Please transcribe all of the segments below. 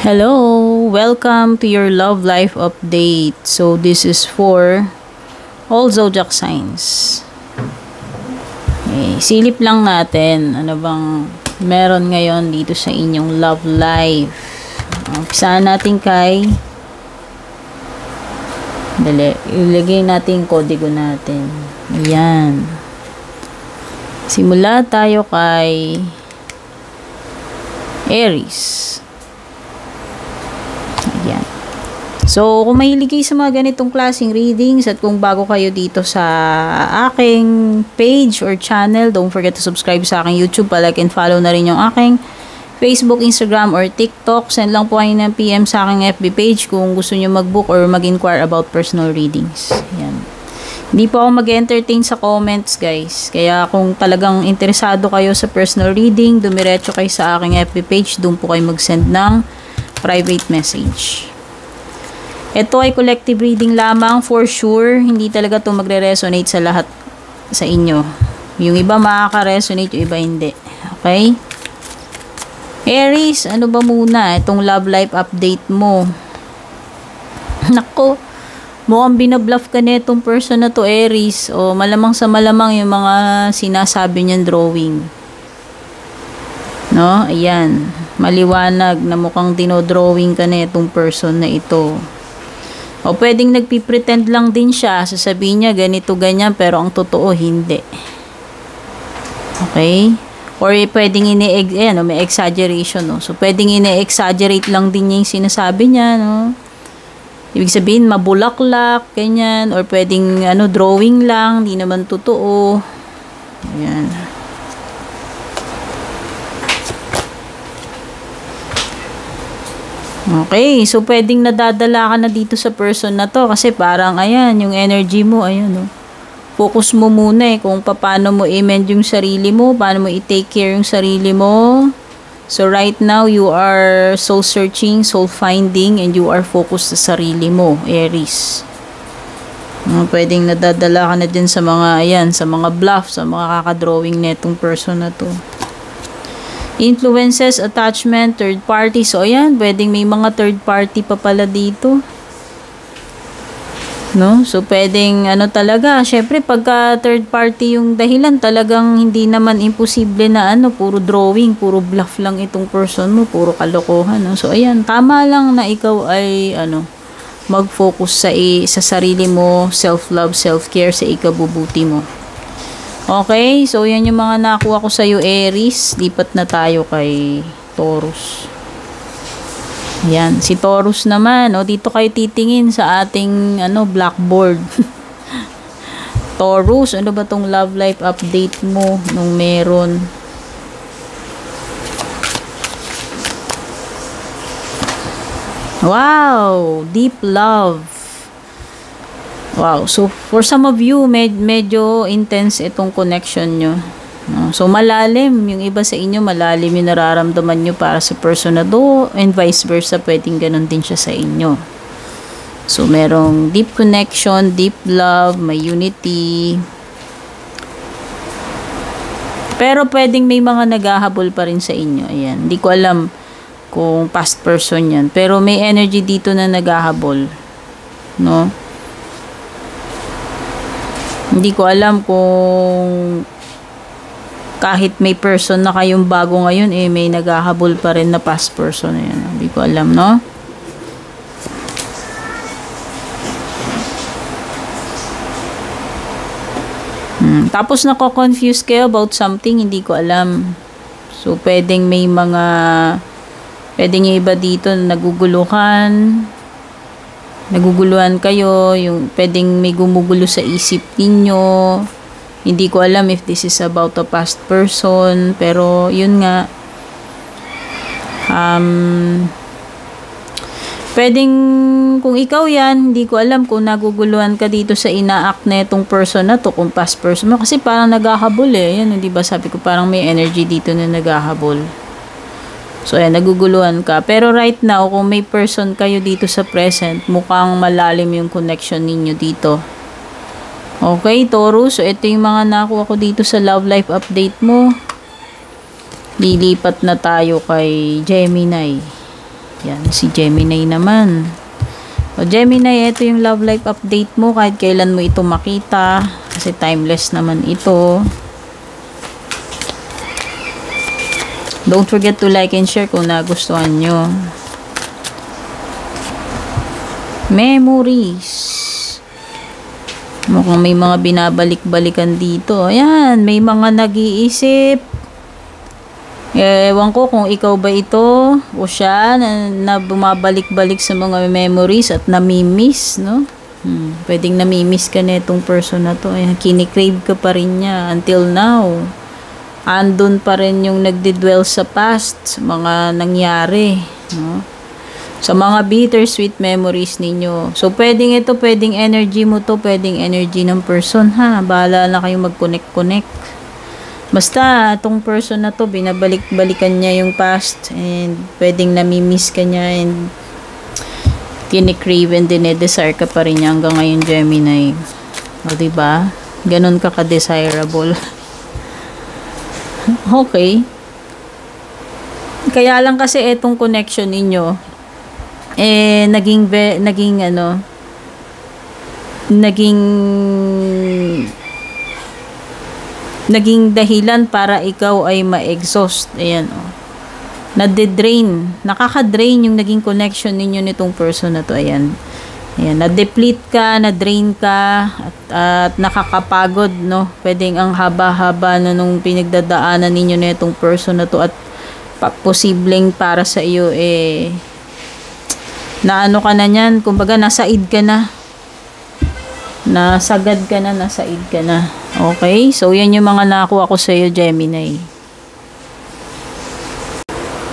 Hello, welcome to your love life update. So this is for all zodiac signs. Okay, silip lang natin ano bang meron ngayon dito sa inyong love life. Umpisahan natin kay ilagay natin yung kodigo natin. Ayan. Simula tayo kay Aries. Ayan. So, kung mahilig kayo sa mga ganitong klaseng readings at kung bago kayo dito sa aking page or channel, don't forget to subscribe sa aking YouTube, like and follow na rin yung aking Facebook, Instagram, or TikTok. Send lang po kayo ng PM sa aking FB page kung gusto nyo mag-book or mag-inquire about personal readings. Ayan. Hindi po ako mag-entertain sa comments, guys. Kaya kung talagang interesado kayo sa personal reading, dumiretso kayo sa aking FB page, doon po kayo mag-send ng private message. Ito ay collective reading lamang for sure. Hindi talaga ito magre-resonate sa lahat sa inyo. Yung iba makaka-resonate, yung iba hindi. Okay? Aries, ano ba muna itong love life update mo? Nako, mukhang binabluff ka na itong person na to, Aries. O malamang sa malamang yung mga sinasabi niyang drawing. No? Ayan. Maliwanag na mukhang dinodrawing ka na itong person na ito. O pwedeng nagpipretend lang din siya. Sasabihin niya ganito, ganyan, pero ang totoo hindi. Okay? Or pwedeng may exaggeration, no? So pwedeng ine-exaggerate lang din niya yung sinasabi niya, no? Ibig sabihin mabulaklak, ganyan, or pwedeng drawing lang, hindi naman totoo. Ayan. Okay, so pwedeng nadadala ka na dito sa person na to kasi parang ayan, yung energy mo, ayan, no? Focus mo muna kung paano mo i-mend yung sarili mo, paano mo i-take care yung sarili mo. So right now, you are soul searching, soul finding, and you are focused sa sarili mo, Aries. Pwedeng nadadala ka na din sa mga, ayan, sa mga bluff, sa mga kakadrawing netong person na to. Influences, attachment, third party. So ayan, pwedeng may mga third party pa pala dito. No? So, pwedeng, talaga, syempre, pagka third party yung dahilan, talagang hindi naman imposible na, puro drawing, puro bluff lang itong person mo, puro kalokohan, no? So, ayan, tama lang na ikaw ay, mag-focus sa sarili mo, self-love, self-care, sa ikabubuti mo. Okay? So, yan yung mga nakuha ko sa'yo, Aries. Lipat na tayo kay Taurus. Yan, si Taurus naman, dito kayo titingin sa ating blackboard. Taurus, ano ba tong love life update mo nung meron? Wow, deep love. Wow, so for some of you, medyo intense itong connection nyo. So, malalim. Yung iba sa inyo, malalim yung nararamdaman nyo para sa person na to, and vice versa, pwedeng ganun din siya sa inyo. So, merong deep connection, deep love, may unity. Pero, pwedeng may mga naghahabol pa rin sa inyo. Ayan. Hindi ko alam kung past person yan. Pero, may energy dito na naghahabol. No? Hindi ko alam kung kahit may person na kayong bago ngayon, may naghahabol pa rin na past person. Ayan. Hindi ko alam, no? Tapos nako-confuse kayo about something, hindi ko alam. So, pwedeng yung iba dito na naguguluhan kayo, yung pwedeng may gumugulo sa isip ninyo. Hindi ko alam if this is about a past person, pero yun nga. Pwedeng kung ikaw yan, hindi ko alam kung naguguluhan ka dito sa ina-act na itong person na to, kung past person mo. Kasi parang naghahabol Yan, hindi ba sabi ko parang may energy dito na naghahabol. So, ayan, naguguluhan ka. Pero right now, kung may person kayo dito sa present, mukhang malalim yung connection ninyo dito. Okay, Taurus. So, ito yung mga nakuha ko dito sa love life update mo. Lilipat na tayo kay Gemini. Yan, si Gemini naman. O Gemini, ito yung love life update mo kahit kailan mo ito makita kasi timeless naman ito. Don't forget to like and share kung nagustuhan nyo. Memories. Mukhang may mga binabalik-balikan dito. Ayan, may mga nag-iisip. Ewan ko kung ikaw ba ito o siya na bumabalik-balik sa mga memories at namimiss, no? Pwedeng namimiss ka na itong person na to. Kinikrave ka pa rin niya until now. Andun pa rin yung nagdidwell sa past, sa mga nangyari, no? Sa mga bittersweet memories ninyo. So, pwedeng ito, pwedeng energy mo to, pwedeng energy ng person, ha? Bahala na kayong mag-connect-connect. Basta, itong person na to, binabalik-balikan niya yung past and pwedeng namimiss ka niya and kinikrave and dinedesire ka pa rin niya hanggang ngayon, Gemini. O, diba? Ganon ka ka-desirable. Okay. Kaya lang kasi itong connection ninyo, naging dahilan para ikaw ay ma-exhaust. Ayan, oh. Nade-drain. Nakaka-drain yung naging connection ninyo nitong person na to. Ayan. Ayan, na-deplete ka, na-drain ka, at nakakapagod, no? Pwedeng ang haba-haba na nung pinagdadaanan ninyo na itong person na to at posibleng para sa iyo, na ano ka na yan, kumbaga nasaid ka na. Nasagad ka na, nasaid ka na. Okay? So, yan yung mga nakuha ko sa iyo, Gemini.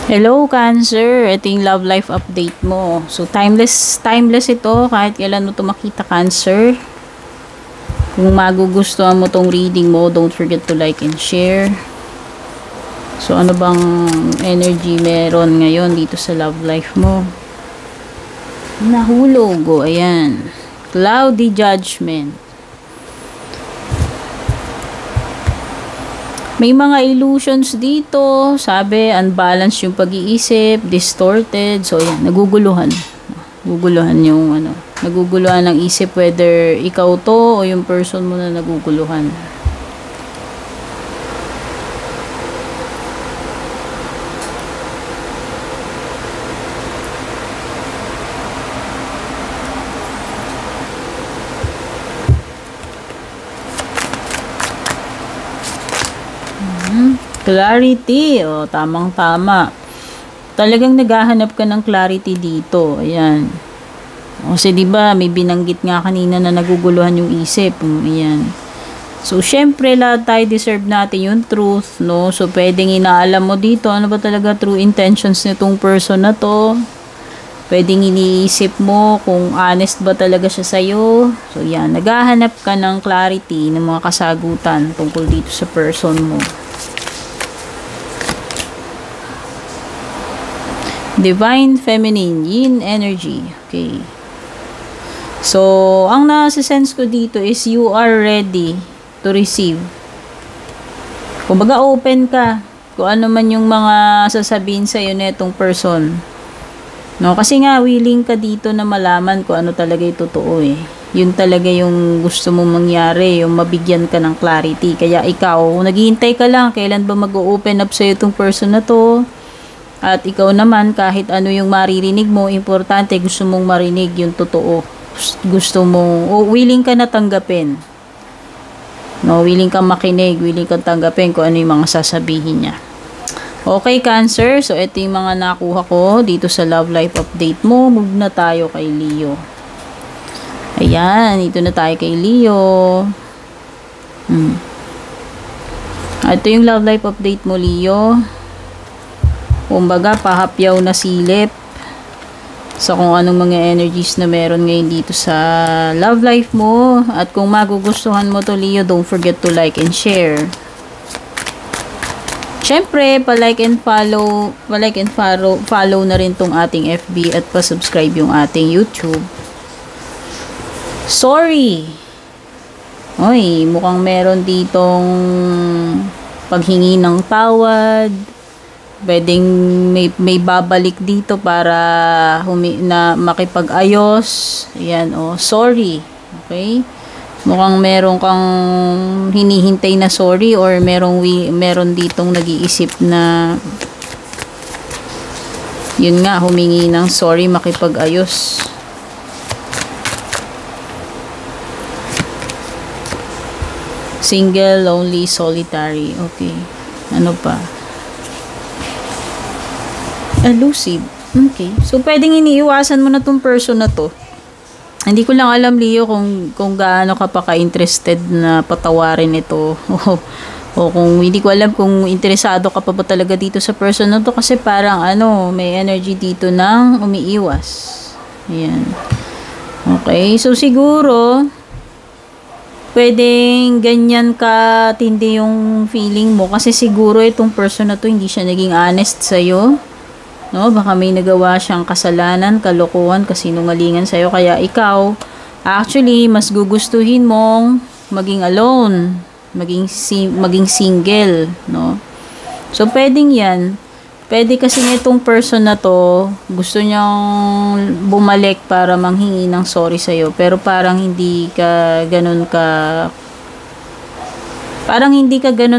Hello, Cancer. Ito yung love life update mo. So, timeless ito. Kahit kailan mo ito makita, Cancer. Kung magugustuhan mo tong reading mo, don't forget to like and share. So, ano bang energy meron ngayon dito sa love life mo? Nahulog. O, ayan. Cloudy judgment. May mga illusions dito. Sabi, unbalanced yung pag-iisip, distorted. So, yan, naguguluhan. Naguguluhan yung, naguguluhan ng isip whether ikaw to o yung person mo na naguguluhan. Clarity. O, tamang-tama. Talagang naghahanap ka ng clarity dito. Ayan. Kasi diba, may binanggit nga kanina na naguguluhan yung isip. Ayan. So, syempre, lahat tayo deserve natin yung truth, no? So, pwedeng inaalam mo dito, ano ba talaga true intentions nitong person na to? Pwedeng iniisip mo kung honest ba talaga siya sa'yo. So, yan. Naghahanap ka ng clarity ng mga kasagutan tungkol dito sa person mo. Divine Feminine, Yin Energy. Okay. So, ang nasa-sense ko dito is you are ready to receive. Kumbaga, open ka. Kung ano man yung mga sasabihin sa'yo na itong person. No? Kasi nga, willing ka dito na malaman kung ano talaga yung totoo eh. Yun talaga yung gusto mong mangyari, yung mabigyan ka ng clarity. Kaya ikaw, naghihintay ka lang, kailan ba mag-open up sa'yo itong person na to? At ikaw naman, kahit ano yung maririnig mo, importante, gusto mong marinig yung totoo. Gusto mong, willing ka na tanggapin. No, willing ka makinig, willing ka tanggapin kung ano yung mga sasabihin niya. Okay, Cancer. So, ito yung mga nakuha ko dito sa love life update mo. Move na tayo kay Leo. Ayan, ito na tayo kay Leo. Ito yung love life update mo, Leo. Kumbaga, pahapyaw na silip sa kung anong mga energies na meron ngayon dito sa love life mo. At kung magugustuhan mo to, Leo, don't forget to like and share. Syempre, pa-like and follow na rin tong ating FB at pa-subscribe yung ating YouTube. Sorry. Oy, mukhang meron ditong paghingi ng tawad. Pwedeng may babalik dito para na makipag-ayos. Ayan, oh, sorry. Okay? Mukhang meron kang hinihintay na sorry or meron ditong nag-iisip na yun nga, humingi ng sorry, makipag-ayos. Single, lonely, solitary. Okay. Ano pa? Elusive. Okay. So, pwedeng iniiwasan mo na tong person na to. Hindi ko lang alam, Leo, kung gaano ka pa ka-interested na patawarin ito. O kung hindi ko alam kung interesado ka pa ba talaga dito sa person na to. Kasi parang may energy dito ng umiiwas. Ayan. Okay. So, siguro, pwedeng ganyan ka tindi yung feeling mo. Kasi siguro itong person na to, hindi siya naging honest sa'yo. No, baka may nagawa siyang kasalanan, kalokohan, kasinungalingan sa'yo. Kaya ikaw, actually, mas gugustuhin mong maging alone, maging single, no? So, pwedeng yan. Pwede kasi itong person na to, gusto niyang bumalik para manghingi ng sorry sa'yo. Pero parang hindi ka ganun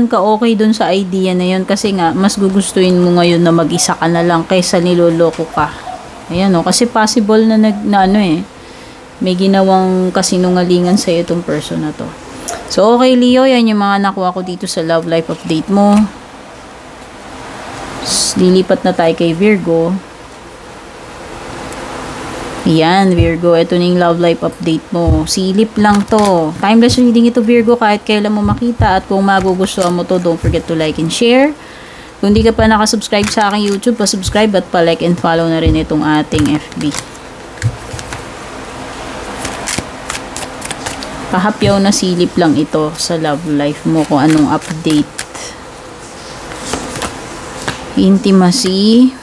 ka okay dun sa idea na yun kasi nga mas gugustuhin mo ngayon na mag-isa ka na lang kaysa niloloko ka. Ayan kasi possible na may ginawang kasinungalingan sa itong person na to. So okay, Leo, yan yung mga nakuha ko dito sa love life update mo. Lilipat na tayo kay Virgo. Yan, Virgo. Ito na yung love life update mo. Silip lang to. Timeless reading ito, Virgo. Kahit kailan mo makita. At kung magugustuhan mo to, don't forget to like and share. Kung di ka pa nakasubscribe sa aking YouTube, pa-subscribe at pa-like and follow na rin itong ating FB. Pahapyaw na silip lang ito sa love life mo kung anong update. Intimacy.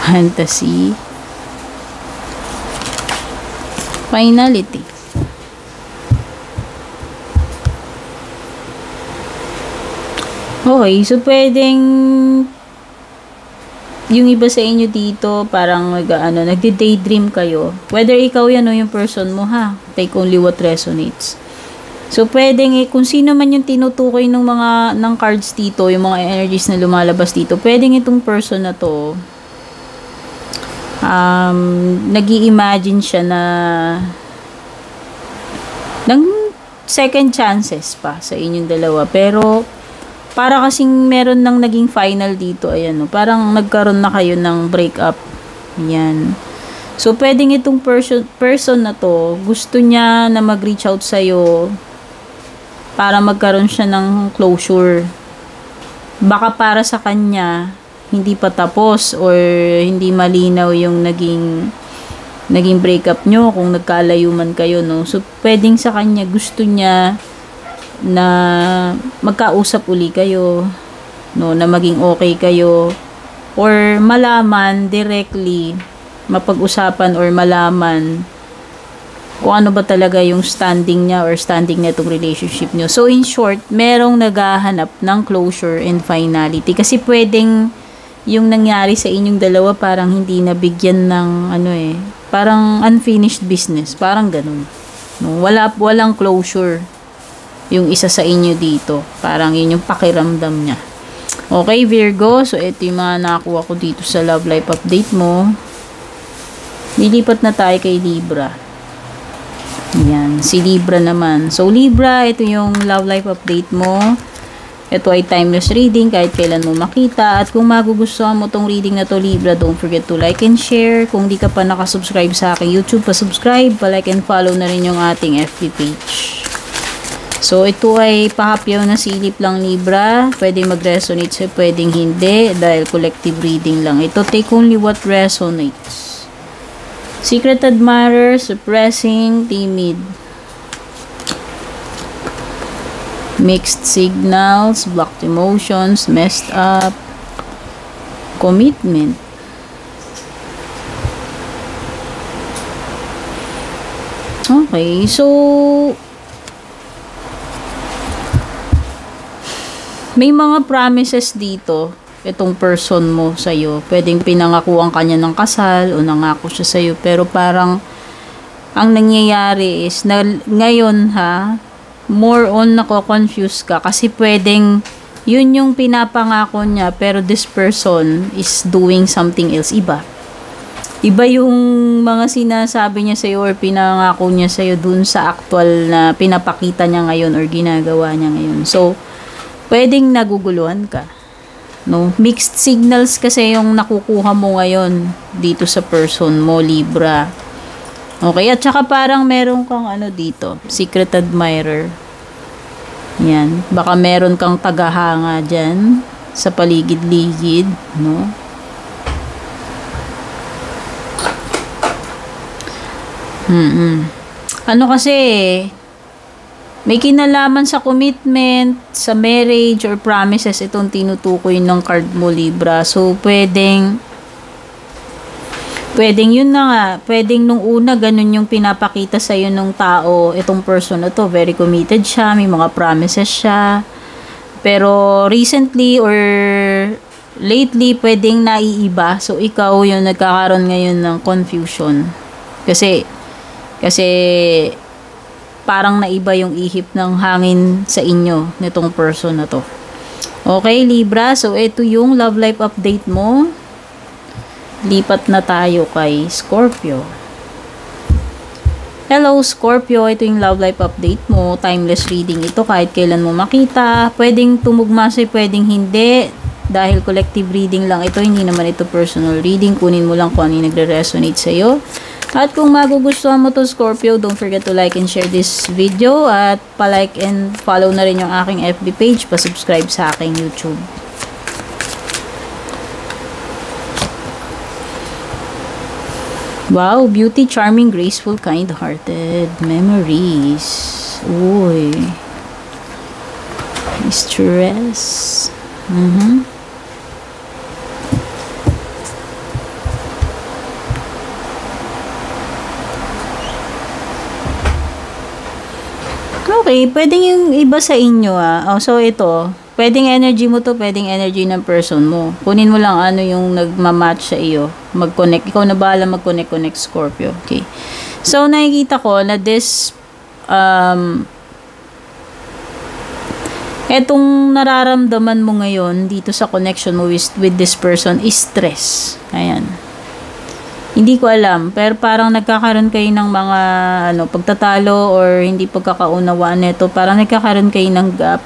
Fantasy. Finality. Okay, so pwedeng yung iba sa inyo dito parang nagde-daydream kayo. Whether ikaw yan o yung person mo, ha? Take only what resonates. So pwedeng kung sino man yung tinutukoy ng cards dito, yung mga energies na lumalabas dito, pwedeng itong person na to nag-i-imagine siya na ng second chances pa sa inyong dalawa. Pero para kasing meron nang naging final dito, ayan, parang nagkaroon na kayo ng breakup. Ayan. So pwedeng itong person na to, gusto niya na mag-reach out sa'yo para magkaroon siya ng closure. Baka para sa kanya hindi pa tapos or hindi malinaw yung naging breakup nyo kung nagkalayo man kayo, no? So, pwedeng sa kanya gusto niya na magkausap uli kayo, no? Na maging okay kayo or malaman directly, mapag-usapan or malaman kung ano ba talaga yung standing niya or standing na itong relationship nyo. So, in short, merong naghahanap ng closure and finality. Kasi pwedeng yung nangyari sa inyong dalawa parang hindi nabigyan ng parang unfinished business, parang ganun, no? Walang closure yung isa sa inyo dito, parang yun yung pakiramdam niya. Okay, Virgo, so ito yung mga nakuha ko dito sa love life update mo. Nilipat na tayo kay Libra. Yan, si Libra naman. So Libra, ito yung love life update mo. Ito ay timeless reading kahit kailan mo makita. At kung magugustuhan mo tong reading na to, Libra, don't forget to like and share. Kung di ka pa nakasubscribe sa aking YouTube, pa-subscribe, pa-like and follow na rin yung ating FB page. So, ito ay pahapyaw na silip lang, Libra. Pwedeng mag-resonate sa'yo, pwedeng hindi. Dahil collective reading lang. Ito, take only what resonates. Secret admirer, suppressing, timid. Mixed signals, blocked emotions, messed up, commitment. Okay, so May mga promises dito itong person mo sa'yo. Pwedeng pinangakuan kanya ng kasal o nangako siya sa'yo. Pero parang ang nangyayari is na ngayon more on nako-confuse ka kasi pwedeng yun yung pinapangako niya pero this person is doing something else, iba yung mga sinasabi niya sa'yo or pinangako niya sa'yo dun sa actual na pinapakita niya ngayon or ginagawa niya ngayon. So pwedeng naguguluhan ka, no? Mixed signals kasi yung nakukuha mo ngayon dito sa person mo, Libra. Okay, at saka parang meron kang dito, secret admirer. Yan, baka meron kang tagahanga dyan sa paligid-ligid, no? Kasi, may kinalaman sa commitment, sa marriage, or promises itong tinutukoy ng card mo, Libra. So, pwedeng yun na nga, pwedeng nung una ganun yung pinapakita sa'yo ng tao, itong person na to, very committed siya, may mga promises siya, pero recently or lately, pwedeng naiiba, so ikaw yung nagkakaroon ngayon ng confusion, kasi parang naiba yung ihip ng hangin sa inyo, nitong person na to. Okay, Libra, so ito yung love life update mo. Lipat na tayo kay Scorpio. Hello, Scorpio. Ito yung love life update mo. Timeless reading ito kahit kailan mo makita. Pwedeng tumugma sa'yo, pwedeng hindi. Dahil collective reading lang ito, hindi naman ito personal reading. Kunin mo lang kung ano yung nagre-resonate sa'yo. At kung magugustuhan mo to, Scorpio, don't forget to like and share this video. At pa-like and follow na rin yung aking FB page. Pa-subscribe sa aking YouTube. Wow, beauty, charming, graceful, kind-hearted, memories. Uy. Stress. Okay, pwedeng yung iba sa inyo so ito, pwedeng energy mo to, pwedeng energy ng person mo. Kunin mo lang ano yung nagmamatch sa iyo. Mag-connect. Ikaw na bahala mag-connect, Scorpio. Okay. So, nakikita ko na this, etong nararamdaman mo ngayon dito sa connection mo with this person is stress. Ayan. Hindi ko alam, pero parang nagkakaroon kayo ng mga pagtatalo or hindi pagkakaunawaan nito. Parang nagkakaroon kayo ng gap.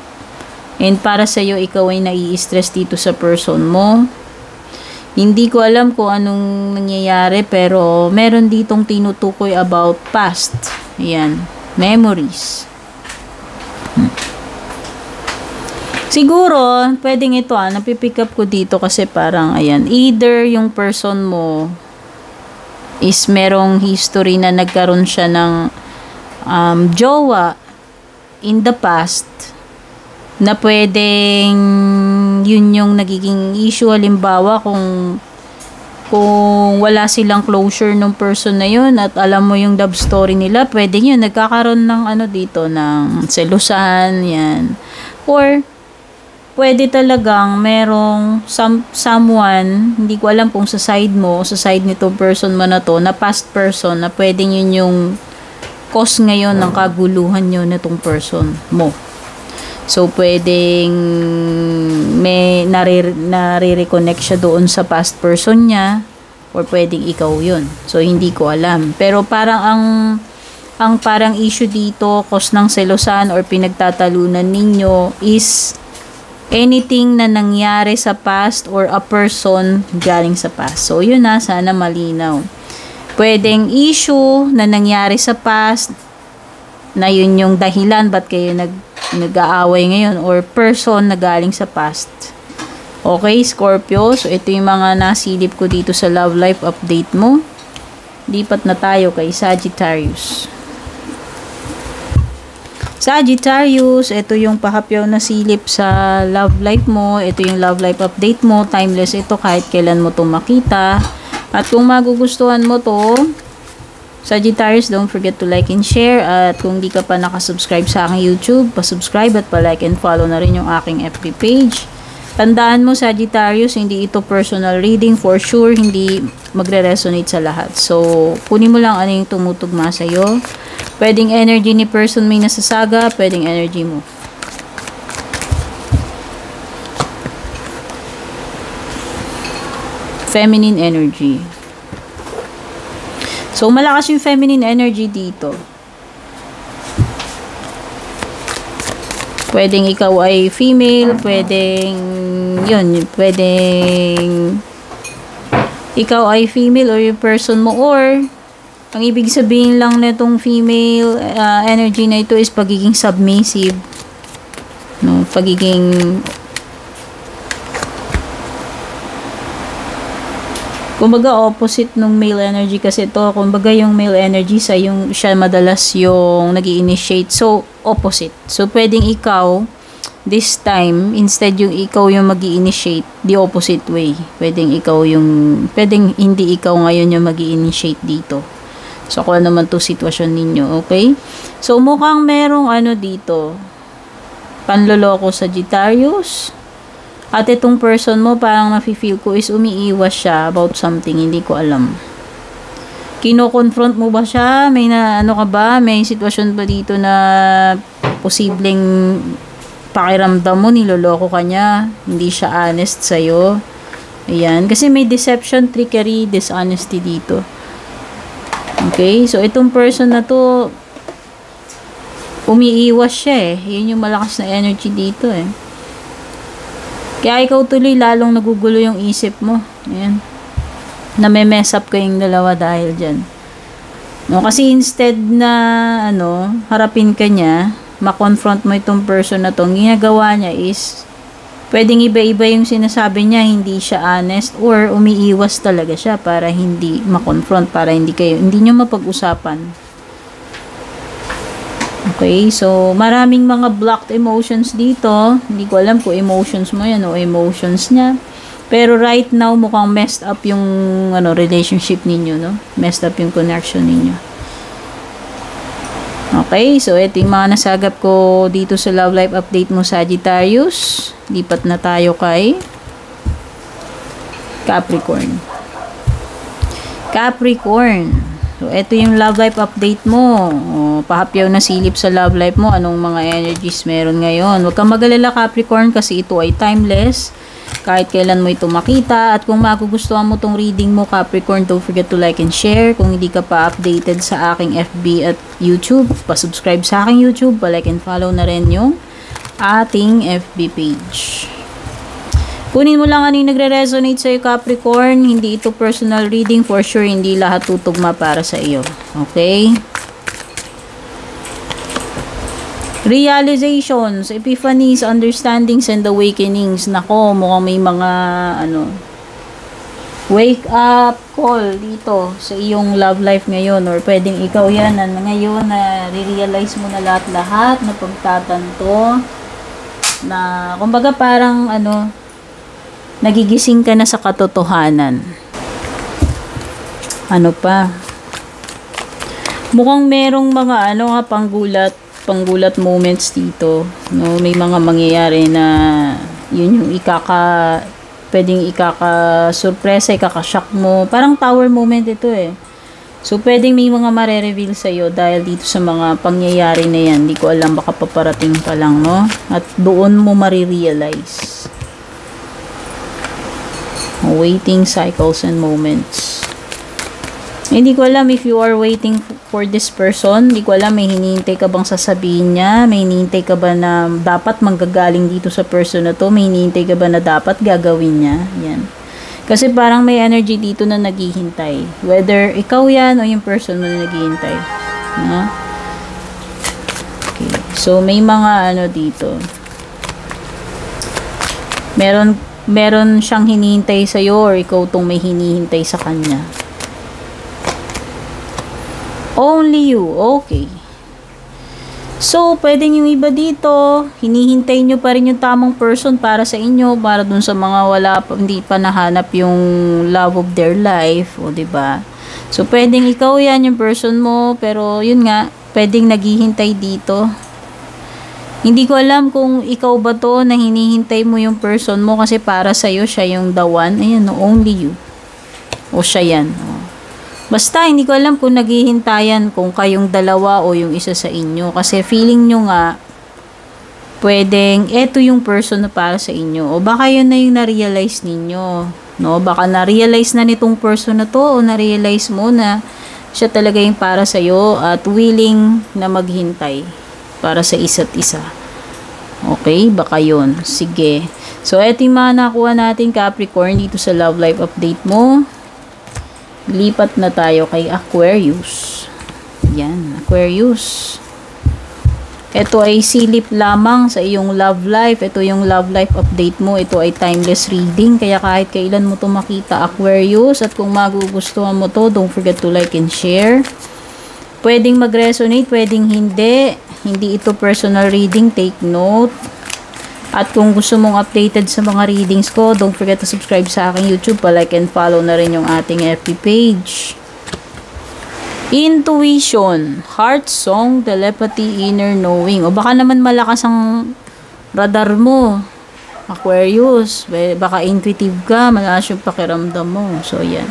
And para sa iyo, ikaw ay nai-stress dito sa person mo. Hindi ko alam kung anong nangyayari, pero meron ditong tinutukoy about past. Ayan, memories. Siguro, pwedeng ito napipick up ko dito kasi parang, ayan, either yung person mo is merong history na nagkaroon siya ng jowa in the past na pwedeng yun yung nagiging issue. Halimbawa kung wala silang closure ng person na yun at alam mo yung love story nila, pwedeng yun nagkakaroon ng dito ng selusan, yan. Or pwede talagang merong someone, hindi ko alam kung sa side mo o sa side nitong person mo na to, na past person, na pwedeng yun yung cause ngayon ng kaguluhan nyo nitong person mo. So, pwedeng may nare-reconnect siya doon sa past person niya or pwedeng ikaw yun. So, hindi ko alam. Pero parang ang parang issue dito, cause ng selosan or pinagtatalunan ninyo is anything na nangyari sa past or a person galing sa past. So, yun sana malinaw. Pwedeng issue na nangyari sa past na yun yung dahilan ba't kayo nag-aaway ngayon or person na galing sa past. Okay, Scorpio. So, ito yung mga nasilip ko dito sa love life update mo. Lipat na tayo kay Sagittarius. Sagittarius, ito yung pahapyaw na silip sa love life mo. Ito yung love life update mo. Timeless ito kahit kailan mo itong makita. At kung magugustuhan mo to, Sagittarius, don't forget to like and share. At kung di ka pa nakasubscribe sa aking YouTube, pa-subscribe at pa-like and follow na rin yung aking FB page. Tandaan mo, Sagittarius, hindi ito personal reading. For sure, hindi magre-resonate sa lahat. So, kunin mo lang ano yung tumutugma sa'yo. Pwedeng energy ni person may nasasaga, pwedeng energy mo. Feminine energy. So, malakas yung feminine energy dito. Pwedeng ikaw ay female, pwedeng ikaw ay female or yung person mo, or ang ibig sabihin lang nitong female energy na ito is pagiging submissive, no, pagiging kumbaga opposite nung male energy kasi to. Kumbaga yung male energy siya madalas yung nag-i-initiate. So, opposite. So, pwedeng ikaw, this time, instead yung ikaw yung mag-i-initiate, the opposite way. Pwedeng hindi ikaw ngayon yung mag-i-initiate dito. So, kung ano naman to sitwasyon ninyo, okay? So, mukhang merong dito, panloloko Sagittarius. At itong person mo, parang nafe-feel ko is umiiwas siya about something, hindi ko alam. Kino-confront mo ba siya? May ka ba? May sitwasyon ba dito na posibleng pakiramdam mo, niloloko ka niya, hindi siya honest sa'yo? Ayan. Kasi may deception, trickery, dishonesty dito. Okay? So, itong person na to, umiiwas siya eh. Yun yung malakas na energy dito eh. Kaya ikaw tuloy lalong nagugulo yung isip mo. Ayan. Name-mess up kayong dalawa dahil dyan. No, kasi instead na harapin ka niya, ma-confront mo itong person na to, ang ginagawa niya is pwedeng iba-iba yung sinasabi niya, hindi siya honest, or umiiwas talaga siya para hindi ma-confront, para hindi nyo mapag-usapan. Okay, so maraming mga blocked emotions dito. Hindi ko alam kung emotions mo yan o emotions niya. Pero right now, mukhang messed up yung relationship ninyo, no? Messed up yung connection ninyo. Okay, so ito yung mga nasagap ko dito sa love life update mo, Sagittarius. Lipat na tayo kay Capricorn. Capricorn. So, ito yung love life update mo. Pahapyaw na silip sa love life mo. Anong mga energies meron ngayon. Huwag kang mag-alala, Capricorn, kasi ito ay timeless. Kahit kailan mo ito makita. At kung magugustuhan mo tong reading mo, Capricorn, don't forget to like and share. Kung hindi ka pa updated sa aking FB at YouTube, pa-subscribe sa aking YouTube, pa-like and follow na rin yung ating FB page. Kunin mo lang ano yung nagre-resonate sa'yo, Capricorn. Hindi ito personal reading. For sure, hindi lahat tutugma para sa iyo. Okay? Realizations, epiphanies, understandings, and awakenings. Nako, mukhang may mga, wake up call dito sa iyong love life ngayon. Or pwedeng ikaw yan na ngayon na re-realize mo na lahat-lahat, na pagtatanto, na, kumbaga parang, nagigising ka na sa katotohanan. Ano pa? Mukhang merong mga panggulat moments dito, no? May mga mangyayari na yun yung pwedeng ikaka-surpresa, ikaka-shock mo. Parang tower moment ito eh. So, pwedeng may mga mare-reveal sa'yo dahil dito sa mga pangyayari na yan. Hindi ko alam, baka paparating pa lang, no? At doon mo marirealize. Waiting cycles and moments. Hindi ko alam if you are waiting for this person. Hindi ko alam, may hinihintay ka bang sasabihin niya? May hinihintay ka ba na dapat manggagaling dito sa person na to? May hinihintay ka ba na dapat gagawin niya? Yan. Kasi parang may energy dito na naghihintay. Whether ikaw yan o yung person mo na naghihintay. No? Okay. So, may mga dito. Meron siyang hinihintay sa'yo or ikaw tong may hinihintay sa kanya. Only you. Okay. So, pwedeng yung iba dito, hinihintay nyo pa rin yung tamang person para sa inyo, para dun sa mga hindi pa nahanap yung love of their life, o diba? So, pwedeng ikaw yan yung person mo, pero yun nga, pwedeng naghihintay dito. Hindi ko alam kung ikaw ba to na hinihintay mo yung person mo kasi para sa'yo siya yung the one. Ayan, no, only you. O siya yan. O. Basta, hindi ko alam kung naghihintayan kung kayong dalawa o yung isa sa inyo. Kasi feeling nyo nga, pwedeng eto yung person na para sa inyo. O baka yun na yung na-realize ninyo. No? Baka na-realize na nitong person na to o na-realize mo na siya talaga yung para sa'yo at willing na maghintay para sa isa't isa. Okay? Baka yun. Sige. So, eto yung mga nakuha natin Capricorn dito sa love life update mo. Lipat na tayo kay Aquarius. Yan. Aquarius. Ito ay silip lamang sa iyong love life. Ito yung love life update mo. Ito ay timeless reading. Kaya kahit kailan mo ito makita, Aquarius. At kung magugustuhan mo to, don't forget to like and share. Pwedeng mag-resonate, pwedeng hindi. Hindi ito personal reading. Take note. At kung gusto mong updated sa mga readings ko, don't forget to subscribe sa aking YouTube. Pa-like and follow na rin yung ating FB page. Intuition, heart song, telepathy, inner knowing. O baka naman malakas ang radar mo, Aquarius. Baka intuitive ka, malakas yung pakiramdam mo. So, yan.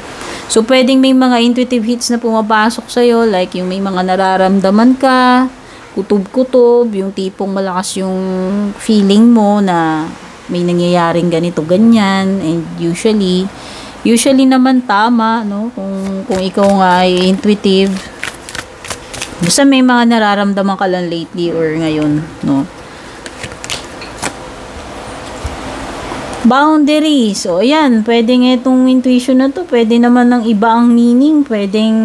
So, pwedeng may mga intuitive hits na pumapasok sa'yo, like yung may mga nararamdaman ka, kutob-kutob, yung tipong malakas yung feeling mo na may nangyayaring ganito, ganyan. And usually naman tama, no? Kung ikaw nga ay intuitive. Basta may mga nararamdaman ka lang lately or ngayon, no? Boundaries. So, ayan. Pwedeng itong intuition na to. Pwede naman ng iba ang meaning. Pwedeng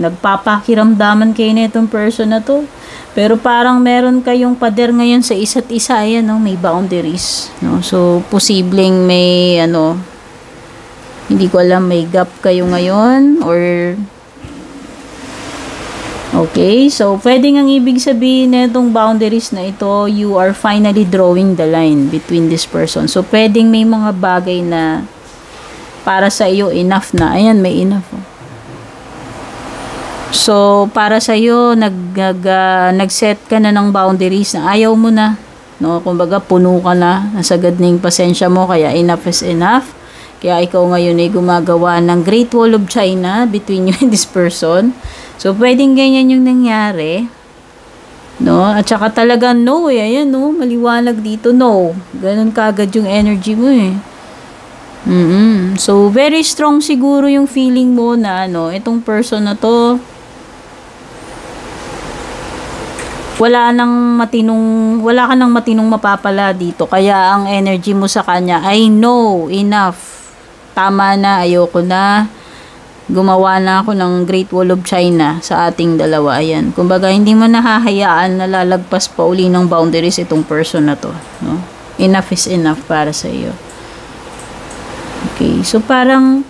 nagpapakiramdaman kayo na itong person na to. Pero parang meron kayong pader ngayon sa isa't isa. Ayan, no? May boundaries. No? So, posibleng may, hindi ko alam, may gap kayo ngayon. Or, okay. So, pwedeng ang ibig sabihin na itong boundaries na ito, you are finally drawing the line between this person. So, pwedeng may mga bagay na para sa iyo enough na. Ayan, may enough. So, para sa iyo nag-set ka na ng boundaries na ayaw mo na. No? Kumbaga, puno ka na. Nasagad na yung pasensya mo, kaya enough is enough. Kaya ikaw ngayon ay gumagawa ng Great Wall of China between you and this person. So, pwedeng ganyan yung nangyari. No? At saka talaga no eh. Ayan, no? Maliwanag dito, no. Ganun kagad yung energy mo eh. So, very strong siguro yung feeling mo na itong person na to, wala ka nang matinong mapapala dito. Kaya ang energy mo sa kanya, I know, enough. Tama na, ayoko na. Gumawa na ako ng Great Wall of China sa ating dalawa. Ayan. Kumbaga, hindi mo nahahayaan na lalagpas pa uli ng boundaries itong person na to. No? Enough is enough para sa iyo. Okay. So, parang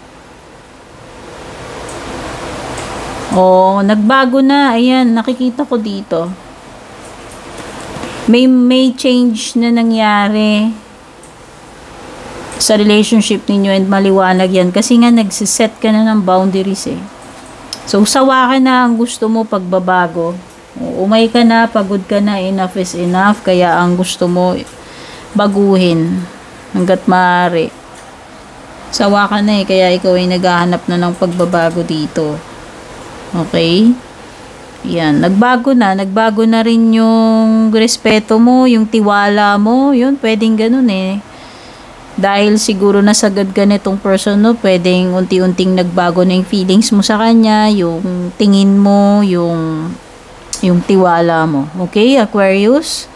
nagbago na. Ayan, nakikita ko dito. May change na nangyari sa relationship ninyo and maliwanag yan. Kasi nga, nagsiset ka na ng boundaries eh. So, sawa ka na ang gusto mo pagbabago. Umay ka na, pagod ka na, enough is enough. Kaya ang gusto mo, baguhin hanggat maaari. Sawa ka na eh, kaya ikaw ay naghahanap na ng pagbabago dito. Okay? Yan, nagbago na rin yung respeto mo, yung tiwala mo, yun, pwedeng ganun eh. Dahil siguro nasagad ka nitong person, no, pwedeng unti-unting nagbago na yung feelings mo sa kanya, yung tingin mo, yung tiwala mo. Okay, Aquarius?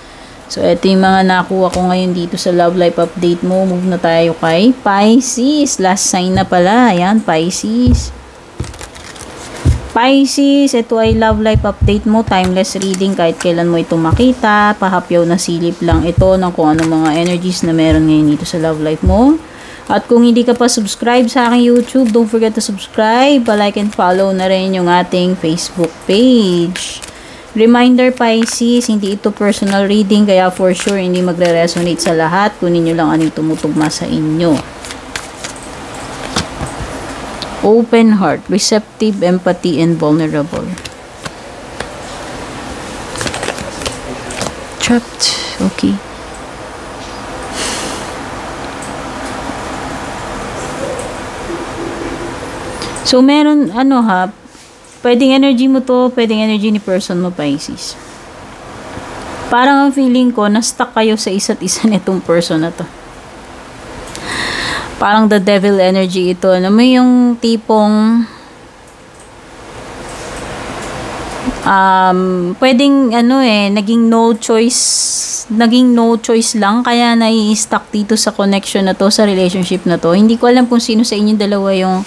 So, ito yung mga nakuha ko ngayon dito sa love life update mo. Move na tayo kay Pisces. Last sign na pala. Ayan, Pisces. Pisces, ito ay love life update mo, timeless reading, kahit kailan mo ito makita, pahapyaw na silip lang ito ng kung anong mga energies na meron ngayon dito sa love life mo. At kung hindi ka pa subscribe sa aking YouTube, don't forget to subscribe, like and follow na rin yung ating Facebook page. Reminder, Pisces, hindi ito personal reading, kaya for sure hindi magre-resonate sa lahat. Kunin nyo lang anong tumutugma sa inyo. Open heart, receptive, empathy, and vulnerable. Trapped. Okay. So, meron, pwedeng energy mo to, pwedeng energy ni person mo, Pisces. Parang ang feeling ko, na-stuck kayo sa isa't isa nitong person na to. Parang the devil energy ito. May yung tipong pwedeng naging no choice lang kaya nai-stuck dito sa connection na to, sa relationship na to. Hindi ko alam kung sino sa inyong dalawa yung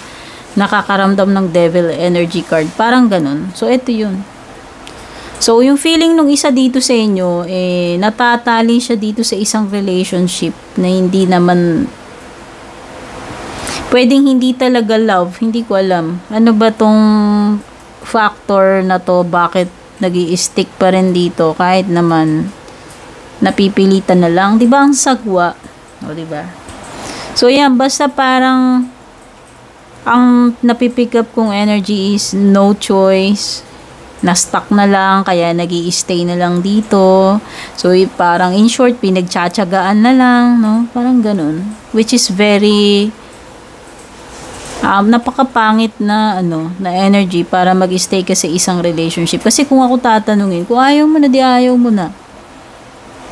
nakakaramdam ng devil energy card. Parang ganun. So, ito yun. So, yung feeling nung isa dito sa inyo, natatali siya dito sa isang relationship na hindi naman, pwedeng hindi talaga love. Hindi ko alam. Ano ba tong factor na to? Bakit nag-i-stick pa rin dito? Kahit naman, napipilitan na lang. Diba ang sagwa? O, diba? So, yan. Basta parang, ang napipick up kong energy is no choice. Na-stuck na lang, kaya nag-i-stay na lang dito. So, parang in short, pinagtsatsagaan na lang, no? Parang ganun. Which is very, napakapangit na, na energy para mag-stay ka sa isang relationship. Kasi kung ako tatanungin, kung ayaw mo na, di ayaw mo na.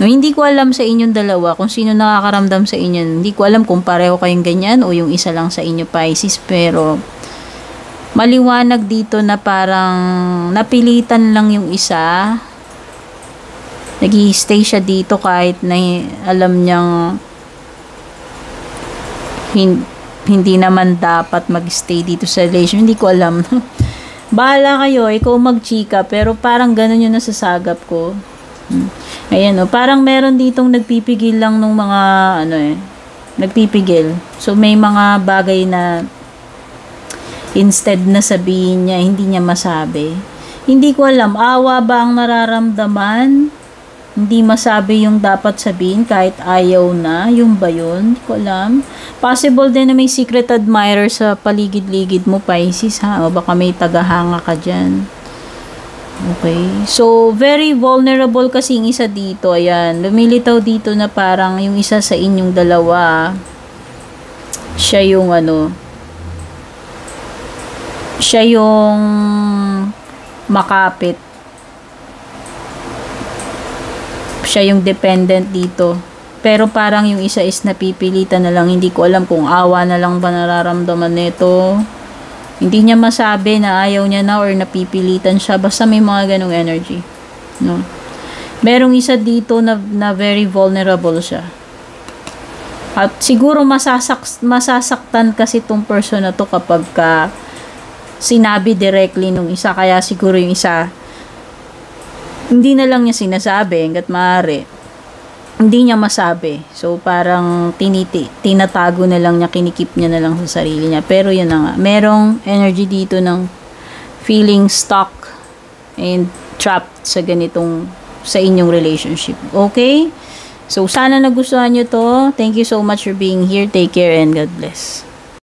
No, hindi ko alam sa inyong dalawa kung sino nakakaramdam sa inyo. Hindi ko alam kung pareho kayong ganyan o yung isa lang sa inyo, Pisces, pero maliwanag dito na parang napilitan lang yung isa. Nag-i-stay siya dito kahit na alam niyang hindi naman dapat mag-stay dito sa relation. Hindi ko alam. Bahala kayo, ikaw mag-chika, pero parang ganun yung nasasagap ko. Ayan, parang meron ditong nagpipigil lang nung mga nagpipigil. So may mga bagay na instead na sabihin niya, hindi niya masabi. Hindi ko alam, awa ba ang nararamdaman? Hindi masabi yung dapat sabihin kahit ayaw na, yung ba yun? Hindi ko alam. Possible din na may secret admirer sa paligid-ligid mo, Pisces, ha? O baka may tagahanga ka dyan. Okay. So, very vulnerable kasi yung isa dito. Ayan. Lumilitaw dito na parang yung isa sa inyong dalawa, siya yung siya yung makapit. Siya yung dependent dito. Pero parang yung isa is napipilitan na lang. Hindi ko alam kung awa na lang ba nararamdaman nito. Hindi niya masabi na ayaw niya na or napipilitan siya. Basta may mga ganong energy. No? Merong isa dito na very vulnerable siya. At siguro masasaktan kasi tong person na to kapag sinabi directly nung isa. Kaya siguro yung isa, hindi na lang niya sinasabi hanggat maaari. Hindi niya masabi. So, parang tinatago na lang niya, kinikip niya na lang sa sarili niya. Pero yun na nga. Merong energy dito ng feeling stuck and trapped sa inyong relationship. Okay? So, sana nagustuhan nyo to. Thank you so much for being here. Take care and God bless.